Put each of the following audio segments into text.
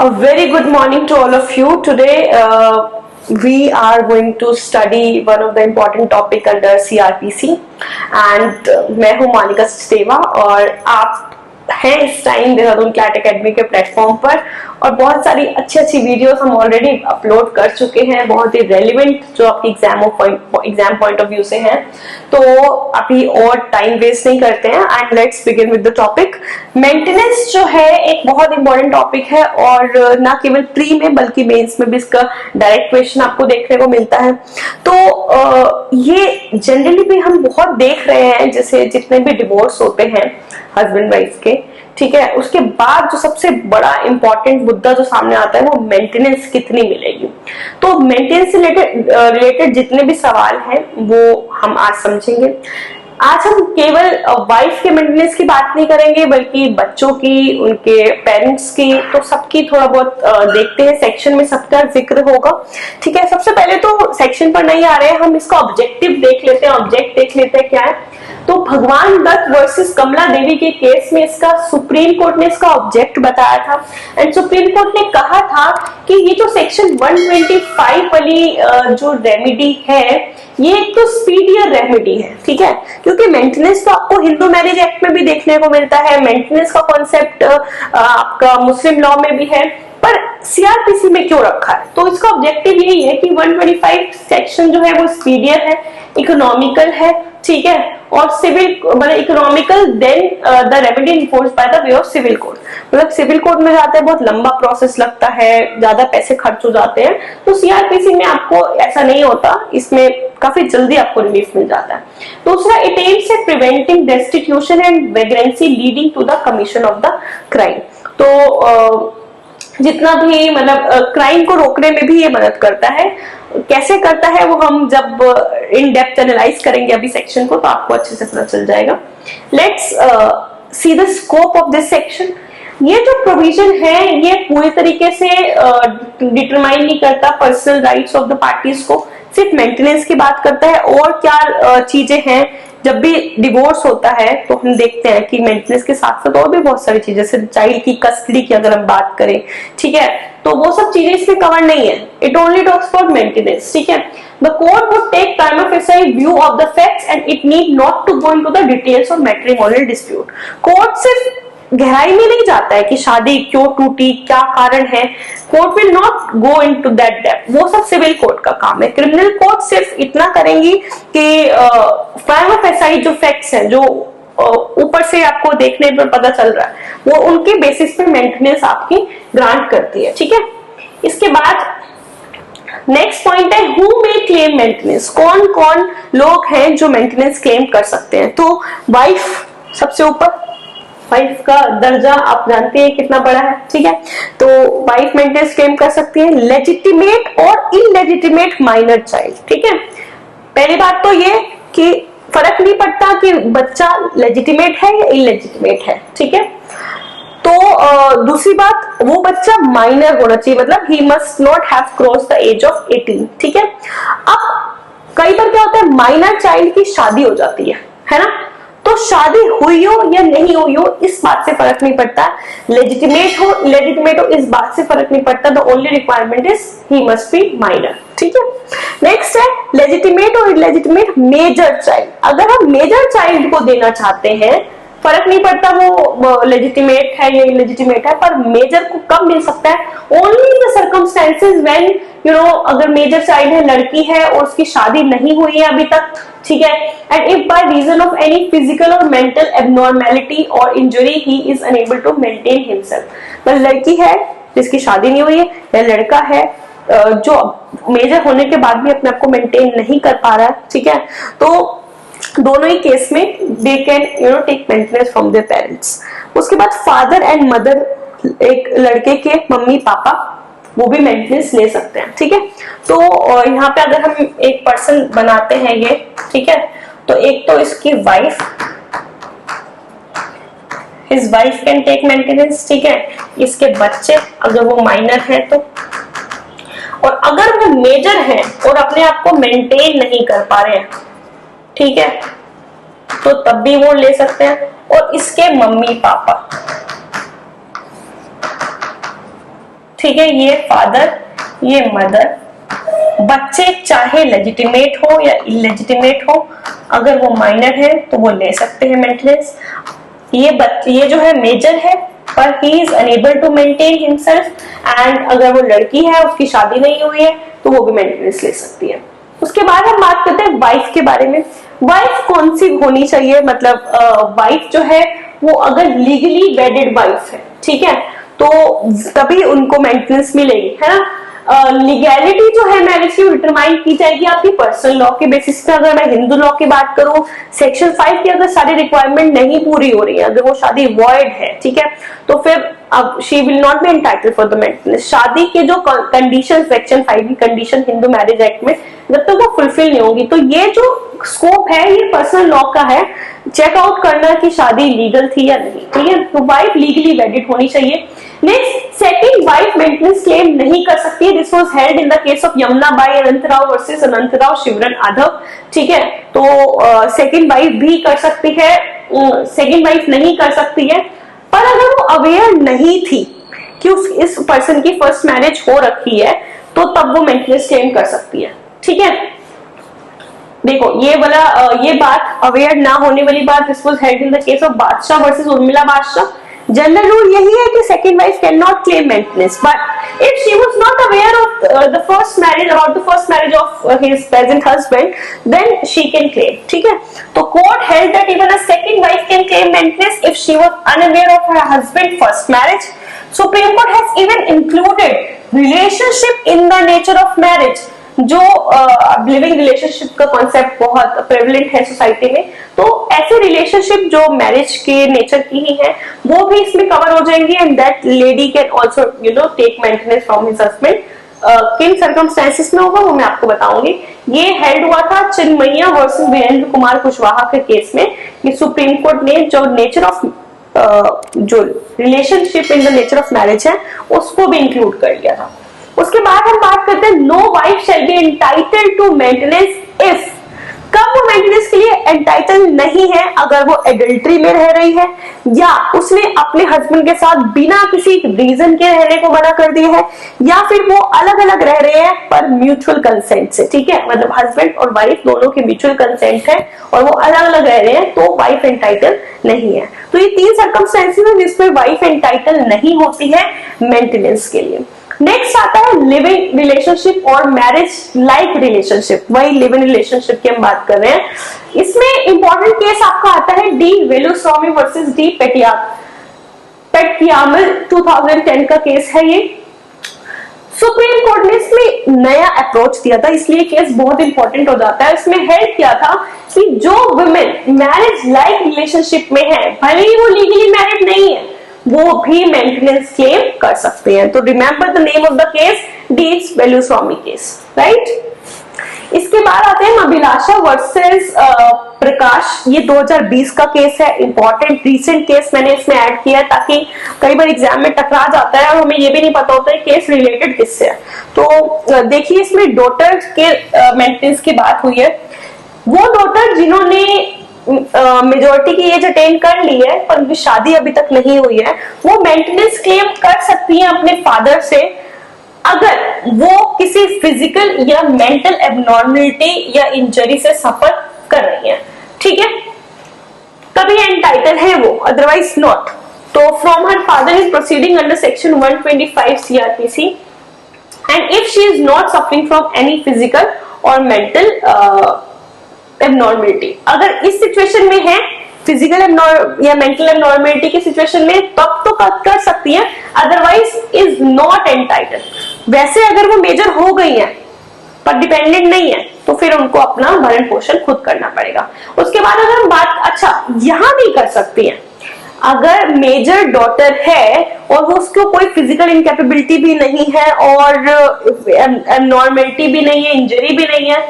A very good morning to all of you. Today we are going to study one of the important topic under CRPC and मैं हूँ मानिका सचदेवा और आप हैं इस time Dehradun CLAT academy के platform पर और बहुत सारी अच्छी वीडियोस हम ऑलरेडी अपलोड कर चुके हैं, बहुत ही रेलिवेंट जो आपकी एग्जाम पॉइंट ऑफ व्यू से हैं। तो अभी और टाइम वेस्ट नहीं करते हैं and let's begin with the topic. Maintenance जो है एक बहुत इंपॉर्टेंट टॉपिक है और ना केवल प्री में बल्कि मेंस में भी इसका डायरेक्ट क्वेश्चन आपको देखने को मिलता है। तो ये जनरली भी हम बहुत देख रहे हैं, जैसे जितने भी डिवोर्स होते हैं हस्बैंड वाइफ के, ठीक है, उसके बाद जो सबसे बड़ा इंपॉर्टेंट मुद्दा जो सामने आता है वो मेंटेनेंस कितनी मिलेगी। तो मेंटेनेंस से रिलेटेड जितने भी सवाल हैं वो हम आज समझेंगे। आज हम केवल वाइफ के मेंटेनेंस की बात नहीं करेंगे बल्कि बच्चों की, उनके पेरेंट्स की, तो सबकी थोड़ा बहुत देखते हैं। सेक्शन में सबका जिक्र होगा, ठीक है। सबसे पहले तो सेक्शन पर नहीं आ रहे हैं, हम इसका ऑब्जेक्टिव देख लेते हैं, ऑब्जेक्ट देख लेते हैं क्या है। तो भगवान दत्त वर्सेस कमला देवी के केस में इसका सुप्रीम कोर्ट ने इसका ऑब्जेक्ट बताया था एंड सुप्रीम कोर्ट ने कहा था कि ये जो सेक्शन 125 वाली जो रेमेडी है ये एक तो स्पीडियर रेमेडी है, ठीक है, क्योंकि मेंटेनेंस तो आपको हिंदू मैरिज एक्ट में भी देखने को मिलता है, मेंटेनेंस का कॉन्सेप्ट आपका मुस्लिम लॉ में भी है, पर सीआरपीसी में क्यों रखा है। तो इसका ऑब्जेक्टिव यही है कि 125 सेक्शन जो है वो स्पीडियर है, इकोनॉमिकल है, ठीक है, और सिविल मतलब economical then the remedy enforced by the way of civil code. मतलब सिविल कोड में जाते हैं बहुत लंबा प्रोसेस लगता है, ज्यादा पैसे खर्च हो जाते हैं, तो सीआरपीसी में आपको ऐसा नहीं होता, इसमें काफी जल्दी आपको रिलीफ मिल जाता है। दूसरा, it aims at preventing destitution and vagrancy leading to the commission of the crime. तो जितना भी मतलब क्राइम को रोकने में भी ये मदद करता है। कैसे करता है वो हम जब इन डेप्थ एनालाइज करेंगे अभी सेक्शन को, तो आपको अच्छे से पता चल जाएगा। Let's see the scope of this section. ये जो प्रोविजन है ये पूरी तरीके से डिटरमाइन नहीं करता personal rights of the parties को, सिर्फ मेंटेनेंस की बात करता है। और क्या चीजें हैं, जब भी डिवोर्स होता है तो हम देखते हैं कि मेंटेनेंस के साथ साथ और भी बहुत सारी चीजें, जैसे चाइल्ड की कस्टडी की अगर हम बात करें, ठीक है, तो वो सब चीजें इसमें कवर नहीं है। It only talks about maintenance, ठीक है। The court would take prima facie view of the facts and it need not to go into the details of matrimonial dispute. Court सिर्फ गहराई में नहीं जाता है कि शादी क्यों टूटी, क्या कारण है। Court will not go into that depth, वो सब सिविल कोर्ट का काम है। क्रिमिनल कोर्ट सिर्फ इतना करेंगी कि प्राइमा फेसी जो फैक्ट्स हैं, जो ऊपर से आपको देखने पर पता चल रहा है, वो उनके बेसिस पे मेंटेनेंस आपकी ग्रांट करती है, ठीक है। इसके बाद नेक्स्ट पॉइंट है हु मे क्लेम मेंटेनेंस। कौन कौन लोग हैं जो मेंटेनेंस क्लेम कर सकते हैं। तो वाइफ सबसे ऊपर, वाइफ का दर्जा आप जानते हैं कितना बड़ा है, ठीक है। तो वाइफ मेंटेनेंस क्लेम कर सकती है। लेजिटिमेट और इनलेजिटिमेट माइनर चाइल्ड, ठीक है। पहली बात तो ये कि फर्क नहीं पड़ता कि बच्चा लेजिटिमेट है या इनलेजिटिमेट है, ठीक है। तो दूसरी बात, वो बच्चा माइनर होना चाहिए, मतलब he must not have cross the age of 18, ठीक है। अब कई बार क्या होता है, माइनर चाइल्ड की शादी हो जाती है ना, तो शादी हुई हो या नहीं हुई हो इस बात से फर्क नहीं पड़ता। लेजिटिमेट हो इलेजिटिमेट हो इस बात से फर्क नहीं पड़ता। The only requirement is he must be minor, ठीक है। नेक्स्ट है लेजिटिमेट और इलेजिटिमेट मेजर चाइल्ड। अगर हम मेजर चाइल्ड को देना चाहते हैं, फर्क नहीं पड़ता वो लेजिटिमेट है या इलेजिटिमेट है, पर मेजर को कब मिल सकता है, only in the circumstances when you know अगर मेजर चाइल्ड है, लड़की है और उसकी शादी नहीं हुई है अभी तक, ठीक है, and if by reason of any physical और मेंटल एबनॉर्मेलिटी और injury he is unable to maintain himself. मतलब लड़की है जिसकी शादी नहीं हुई है या लड़का है जो मेजर होने के बाद भी अपने आप को मेंटेन नहीं कर पा रहा है, ठीक है, तो दोनों ही केस में they can take maintenance from their parents. उसके बाद फादर एंड मदर, एक लड़के के मम्मी पापा, वो भी मेंटेनेंस ले सकते हैं, ठीक है। तो यहाँ पे अगर हम एक पर्सन बनाते हैं ये, ठीक है, तो एक तो इसकी wife, his wife can take maintenance, ठीक है। इसके बच्चे अगर वो माइनर है तो, और अगर वो मेजर है और अपने आप को मेंटेन नहीं कर पा रहे हैं, ठीक है, तो तब भी वो ले सकते हैं। और इसके मम्मी पापा, ठीक है, ये फादर, ये मदर, बच्चे चाहे लेजिटिमेट हो या इलेजिटिमेट हो, अगर वो माइनर है तो वो ले सकते हैं मेंटेनेंस। ये जो है मेजर है पर he is unable to maintain himself, and अगर वो लड़की है उसकी शादी नहीं हुई है तो वो भी मेंटेनेंस ले सकती है। उसके बाद हम बात करते हैं वाइफ के बारे में। वाइफ कौन सी होनी चाहिए, मतलब वाइफ जो है वो अगर लीगली वेडेड वाइफ है, ठीक है, तो तभी उनको मेंटेनेंस मिलेगी, है ना। लीगैलिटी जो है मैरिज की डिटरमाइन की जाएगी आपकी पर्सनल लॉ के बेसिस पे। अगर मैं हिंदू लॉ की बात करूं, सेक्शन 5 की अगर सारी रिक्वायरमेंट नहीं पूरी हो रही है, अगर वो शादी वॉइड है, ठीक है, तो फिर अब she will not be entitled for the maintenance. शादी के जो कंडीशन सेक्शन 5 की कंडीशन हिंदू मैरिज एक्ट में जब तक वो फुलफिल नहीं होगी, तो ये जो स्कोप है ये पर्सनल लॉ का है, चेकआउट करना कि शादी लीगल थी या नहीं, ठीक है। तो वाइफ लीगली वेडिड होनी चाहिए। Next, second wife maintenance claim नहीं कर सकती है। This was held in the case of Yamuna Bai Anantrao versus Anantrao Shivram Adhav, ठीक है। तो सेकंड वाइफ भी कर सकती है, सेकंड वाइफ नहीं कर सकती है। पर अगर वो अवेयर नहीं थी कि इस पर्सन की फर्स्ट मैरिज हो रखी है, तो तब वो मेंटेनेंस क्लेम कर सकती है, ठीक है। देखो ये बात अवेयर ना होने वाली बात, this was held in the case of Badshah versus Urmila Badshah. General rule यही है कि second wife can not claim maintenance, but if she was not aware of the first marriage, about the first marriage of his present husband, then she can claim, ठीक है। तो court held that even a second wife can claim maintenance if she was unaware of her husband first marriage. Supreme court has even included relationship in the nature of marriage. जो living relationship का concept बहुत prevalent है society में, तो ऐसे relationship जो marriage के nature की ही है वो भी इसमें कवर हो जाएंगी, and that lady can also take maintenance from his husband. किन सर्कमस्टेंसेस में होगा वो मैं आपको बताऊंगी। ये हेल्ड हुआ था चिन्मैया वर्सेस वीरेंद्र कुमार कुशवाहा के केस में, कि सुप्रीम कोर्ट ने जो नेचर ऑफ जो relationship in the nature of marriage है उसको भी इंक्लूड कर लिया था। उसके बाद हम बात करते हैं no wife shall be entitled to maintenance if, कब वो मेंटेनेंस के लिए एंटाइटल नहीं है, अगर वो एडल्ट्री में रह रही है, या उसने अपने हस्बैंड के साथ बिना किसी रीजन के रहने को मना कर दिया है, या फिर वो अलग अलग रह रहे हैं पर म्यूचुअल कंसेंट से, ठीक है, मतलब हस्बैंड और वाइफ दोनों के म्यूचुअल कंसेंट है और वो अलग अलग रह रहे हैं, तो वाइफ एंटाइटल नहीं है। तो ये 3 सर्कमस्टेंसेस हैं जिसमें वाइफ एंटाइटल नहीं होती है मेंटेनेंस के लिए। नेक्स्ट आता है लिविंग रिलेशनशिप और मैरिज लाइक रिलेशनशिप, वही लिविंग रिलेशनशिप की हम बात कर रहे हैं। इसमें इंपॉर्टेंट केस आपका आता है डी वेलुस्वामी वर्सेस डी पेटियामल 2010 का केस है। ये सुप्रीम कोर्ट ने इसमें नया अप्रोच दिया था, इसलिए केस बहुत इंपॉर्टेंट हो जाता है। इसमें हेल्प किया था कि जो वुमेन मैरिज लाइक रिलेशनशिप में है, भले ही वो लीगली मैरिड नहीं है, वो भी मेंटेनेंस क्लेम कर सकते हैं। तो remember the name of the case, D Velusamy case, right. इसके बाद आते हैं अभिलाषा वर्सेस प्रकाश, ये 2020 का केस है, इंपॉर्टेंट रिसेंट केस मैंने इसमें ऐड किया है ताकि कई बार एग्जाम में टकरा जाता है और हमें ये भी नहीं पता होता है केस रिलेटेड किससे है। तो देखिए इसमें डॉटर के मेंटेनेंस की बात हुई है। वो डॉटर जिन्होंने मेजोरिटी की एज अटेन कर ली है पर उनकी शादी अभी तक नहीं हुई है, वो मेंटेनेंस क्लेम कर सकती हैं अपने फादर से अगर वो किसी फिजिकल या मेंटल एबनॉर्मलिटी या इंजरी से सफर कर रही है, ठीक है, तभी एंटाइटल है वो, अदरवाइज नॉट। तो from her father is proceeding under section 125 CrPC and if she is not suffering from any physical और मेंटल एबनॉर्मलिटी, अगर इस सिचुएशन में है फिजिकल या मेंटल एबनॉर्मलिटी की सिचुएशन में, तब तो कर सकती है, अदरवाइज इज नॉट एंटाइटल। वैसे अगर वो मेजर हो गई है पर डिपेंडेंट नहीं है तो फिर उनको अपना भरण पोषण खुद करना पड़ेगा। उसके बाद अगर हम बात, अच्छा यहां भी कर सकती है, अगर मेजर डॉटर है और वो उसको कोई फिजिकल इनकैपेबिलिटी भी नहीं है और एबनॉर्मलिटी भी नहीं है, इंजरी भी नहीं है,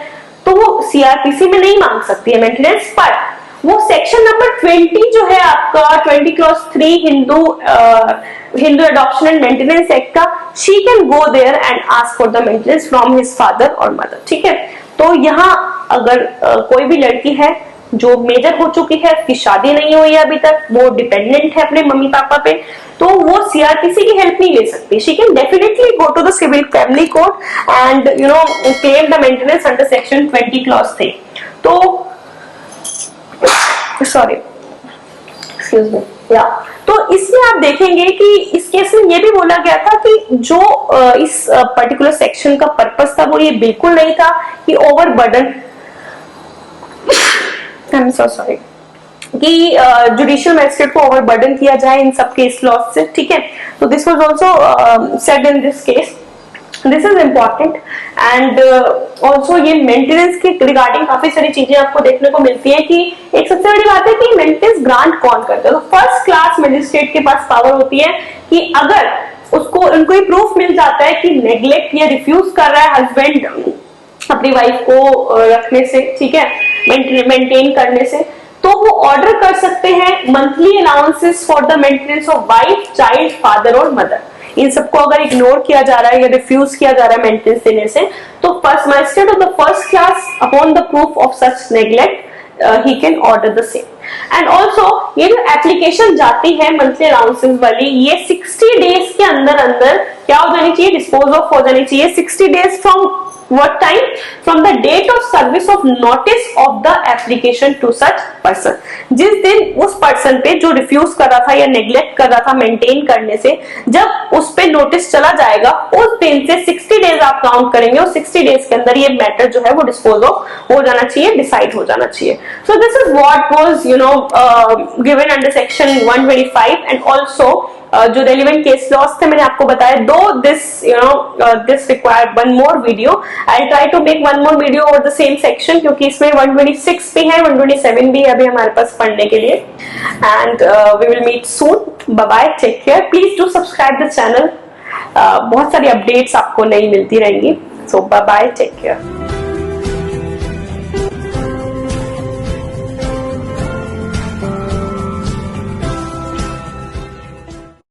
तो वो सीआरपीसी में नहीं मांग सकती है मेंटेनेंस, पर वो सेक्शन नंबर 20 जो है आपका 20 clause 3 Hindu adoption and maintenance act का, she can go there and ask for the maintenance from his father और मदर, ठीक है। तो यहाँ अगर कोई भी लड़की है जो मेजर हो चुकी है, उसकी शादी नहीं हुई है अभी तक, वो डिपेंडेंट है अपने मम्मी पापा पे, तो वो सीआरपीसी की हेल्प नहीं ले सकती. She can definitely go to the civil family court and claim the maintenance under section 20 clause 3. तो सॉरी, एक्सक्यूज मी, या तो इसमें आप देखेंगे कि इस केस में ये भी बोला गया था कि जो इस पर्टिकुलर सेक्शन का पर्पस था वो ये बिल्कुल नहीं था कि overburden, I am so sorry, कि जुडिशियल मैजिस्ट्रेट को ओवरबर्डन किया जाए इन सब केस लॉस से. ठीक है, तो this was also said in this case. This is important and also ये मेंटेनेंस के रिगार्डिंग काफी सारी चीजें आपको देखने को मिलती है कि एक सबसे बड़ी बात है कि मेंटेनेंस ग्रांट कौन करता है. तो फर्स्ट क्लास मजिस्ट्रेट के पास पावर होती है कि अगर उसको उनको ये प्रूफ मिल जाता है कि नेग्लेक्ट या रिफ्यूज कर रहा है हस्बैंड अपनी वाइफ को रखने से, ठीक है, मेंटेन करने से, तो वो ऑर्डर कर सकते हैं monthly allowances for the maintenance of wife, child, father और मदर. इन सबको अगर इग्नोर किया जा रहा है या रिफ्यूज किया जा रहा है मेंटेनेंस देने से, तो first magistrate of the first class upon the proof of such neglect he can order the same. And also ये जो एप्लीकेशन जाती है मंथली अलाउंसेस वाली, ये 60 डेज के अंदर अंदर क्या हो जानी चाहिए, डिस्पोज ऑफ हो जानी चाहिए. 60 days from what time? From the date of service of notice of the application to such person. जिस दिन उस पर्सन पे जो रिफ्यूज कर रहा था या नेग्लेक्ट कर रहा था मेंटेन करने से, जब उस पे नोटिस चला जाएगा, उस दिन से 60 डेज आप काउंट करेंगे और 60 डेज के अंदर ये मैटर जो है वो डिस्पोज ऑफ हो जाना चाहिए, डिसाइड हो जाना चाहिए. So this is what was given under section 125 and also जो रेलिवेंट केस लॉस थे मैंने आपको बताया. Though this required one more video. I try to make one more video over the same section, क्योंकि इसमें 126 भी है, 127 भी है अभी हमारे पास पढ़ने के लिए. And we will meet soon. Bye bye, take care. Please do subscribe the channel. बहुत सारी अपडेट्स आपको नई मिलती रहेंगी. So bye bye, take care.